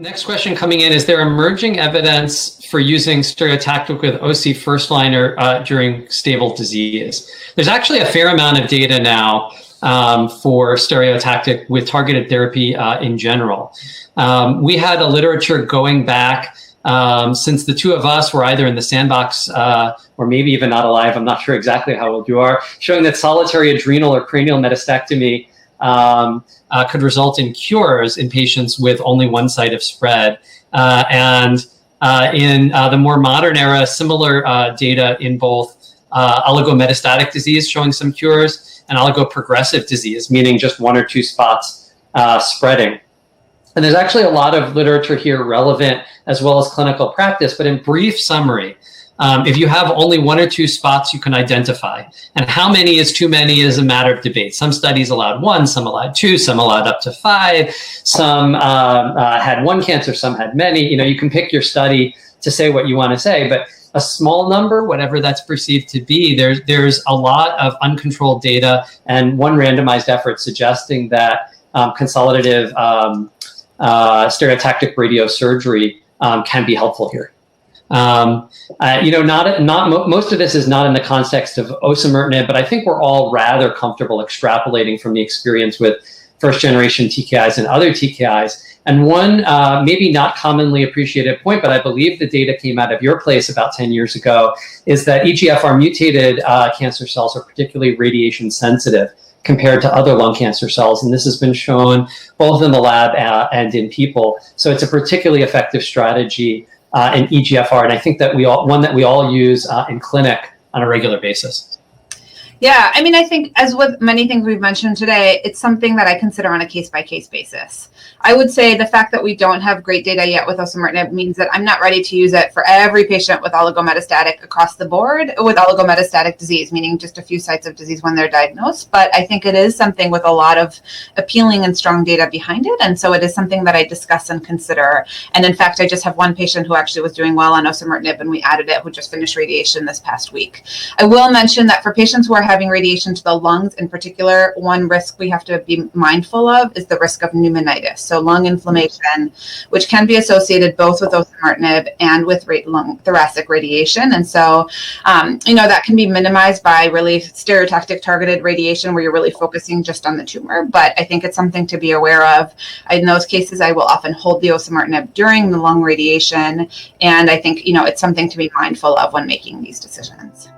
Next question coming in, is there emerging evidence for using stereotactic with OC first liner during stable disease? There's actually a fair amount of data now for stereotactic with targeted therapy in general. We had a literature going back since the two of us were either in the sandbox or maybe even not alive, I'm not sure exactly how old you are, showing that solitary adrenal or cranial metastectomy could result in cures in patients with only one site of spread. In the more modern era, similar data in both oligometastatic disease showing some cures and oligoprogressive disease, meaning just one or two spots spreading. And there's actually a lot of literature here relevant as well as clinical practice, but in brief summary, if you have only one or two spots you can identify, and how many is too many is a matter of debate. Some studies allowed one, some allowed two, some allowed up to five, some had one cancer, some had many. You can pick your study to say what you want to say, but a small number, whatever that's perceived to be, there's a lot of uncontrolled data and one randomized effort suggesting that consolidative stereotactic radiosurgery can be helpful here. Most of this is not in the context of osimertinib, but I think we're all rather comfortable extrapolating from the experience with first generation TKIs and other TKIs. And one maybe not commonly appreciated point, but I believe the data came out of your place about 10 years ago, is that EGFR mutated cancer cells are particularly radiation sensitive compared to other lung cancer cells. And this has been shown both in the lab and in people. So it's a particularly effective strategy in EGFR. And I think that one that we all use in clinic on a regular basis. Yeah, I mean, I think as with many things we've mentioned today, it's something that I consider on a case-by-case basis. I would say the fact that we don't have great data yet with osimertinib means that I'm not ready to use it for every patient with oligometastatic across the board, with oligometastatic disease, meaning just a few sites of disease when they're diagnosed. But I think it is something with a lot of appealing and strong data behind it. And so it is something that I discuss and consider. And in fact, I just have one patient who actually was doing well on osimertinib and we added it, who just finished radiation this past week. I will mention that for patients who are having radiation to the lungs in particular, one risk we have to be mindful of is the risk of pneumonitis. So lung inflammation, which can be associated both with osimertinib and with thoracic radiation. And so, that can be minimized by really stereotactic targeted radiation where you're really focusing just on the tumor. But I think it's something to be aware of. In those cases, I will often hold the osimertinib during the lung radiation. And I think, it's something to be mindful of when making these decisions.